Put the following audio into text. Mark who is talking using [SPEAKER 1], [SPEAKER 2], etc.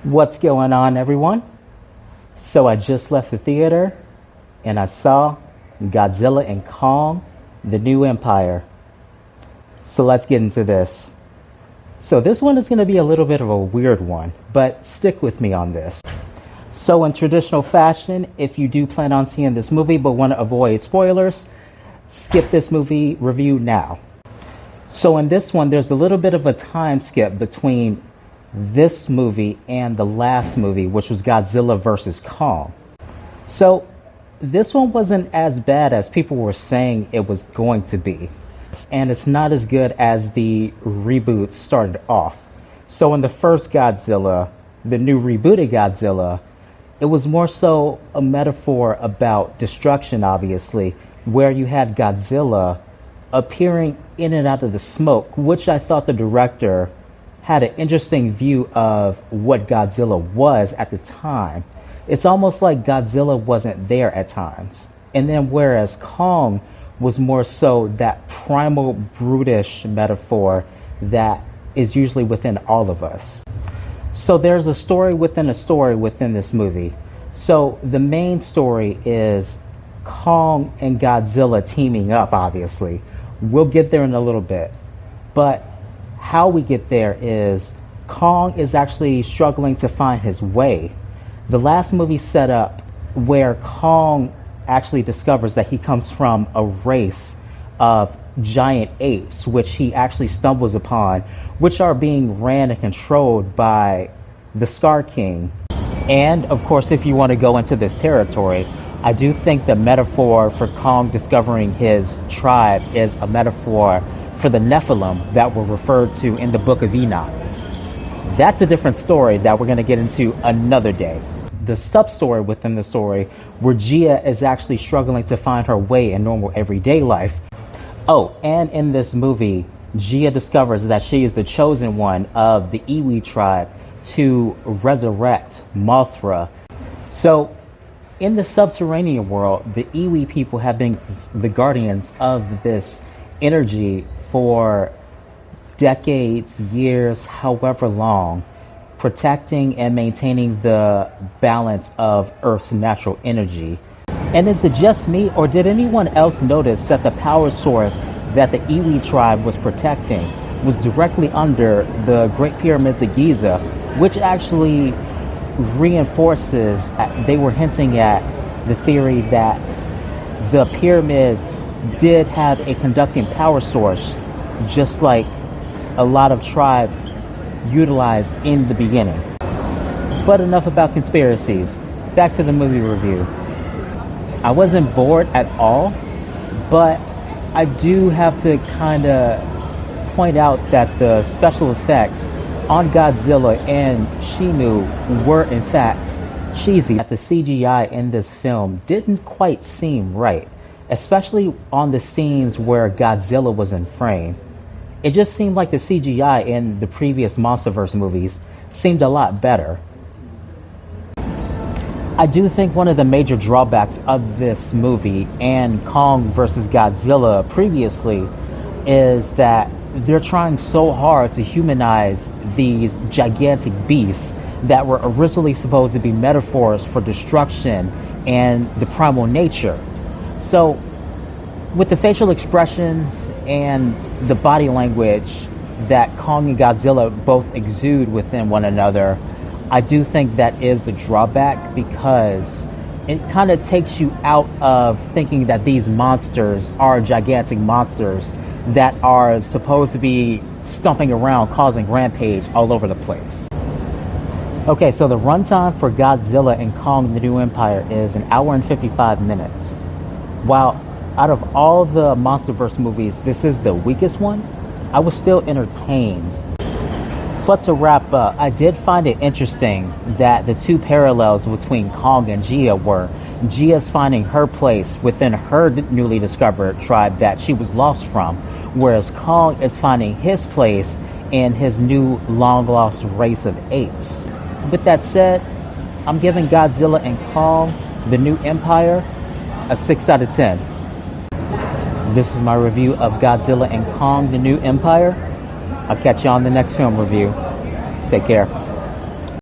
[SPEAKER 1] What's going on, everyone? So I just left the theater and I saw Godzilla and Kong, the New Empire. So let's get into this. So this one is going to be a little bit of a weird one, but stick with me on this. So in traditional fashion, if you do plan on seeing this movie but want to avoid spoilers, skip this movie review now. So in this one, there's a little bit of a time skip between this movie and the last movie, which was Godzilla versus Kong. So this one wasn't as bad as people were saying it was going to be. And it's not as good as the reboot started off. So in the first Godzilla, the new rebooted Godzilla, it was more so a metaphor about destruction, obviously, where you had Godzilla appearing in and out of the smoke, which I thought the director had an interesting view of what Godzilla was at the time. It's almost like Godzilla wasn't there at times. And then whereas Kong was more so that primal brutish metaphor that is usually within all of us. So there's a story within this movie. So the main story is Kong and Godzilla teaming up, obviously. We'll get there in a little bit. But how we get there is Kong is actually struggling to find his way. The last movie set up where Kong actually discovers that he comes from a race of giant apes, which he actually stumbles upon, which are being ran and controlled by the Scar King. And of course, if you want to go into this territory, I do think the metaphor for Kong discovering his tribe is a metaphor for the Nephilim that were referred to in the Book of Enoch. That's a different story that we're going to get into another day. The sub-story within the story where Gia is actually struggling to find her way in normal everyday life. Oh, and in this movie, Gia discovers that she is the chosen one of the Ewe Tribe to resurrect Mothra. So, in the subterranean world, the Ewe people have been the guardians of this energy for decades, years, however long, protecting and maintaining the balance of Earth's natural energy. And is it just me, or did anyone else notice that the power source that the Ewe tribe was protecting was directly under the Great Pyramids of Giza, which actually reinforces that they were hinting at the theory that the pyramids did have a conducting power source, just like a lot of tribes utilized in the beginning. But enough about conspiracies. Back to the movie review. I wasn't bored at all, but I do have to kind of point out that the special effects on Godzilla and Shimu were in fact cheesy. That the CGI in this film didn't quite seem right, especially on the scenes where Godzilla was in frame. It just seemed like the CGI in the previous MonsterVerse movies seemed a lot better. I do think one of the major drawbacks of this movie and Kong versus Godzilla previously is that they're trying so hard to humanize these gigantic beasts that were originally supposed to be metaphors for destruction and the primal nature. So with the facial expressions and the body language that Kong and Godzilla both exude within one another, I do think that is the drawback, because it kind of takes you out of thinking that these monsters are gigantic monsters that are supposed to be stomping around causing rampage all over the place. Okay, so the runtime for Godzilla and Kong the New Empire is 1 hour and 55 minutes. While out of all the MonsterVerse movies, this is the weakest one, I was still entertained. But to wrap up, I did find it interesting that the two parallels between Kong and Gia were Gia's finding her place within her newly discovered tribe that she was lost from, whereas Kong is finding his place in his new long-lost race of apes. With that said, I'm giving Godzilla and Kong the New Empire a 6 out of 10. This is my review of Godzilla and Kong the New Empire. I'll catch you on the next film review. Take care.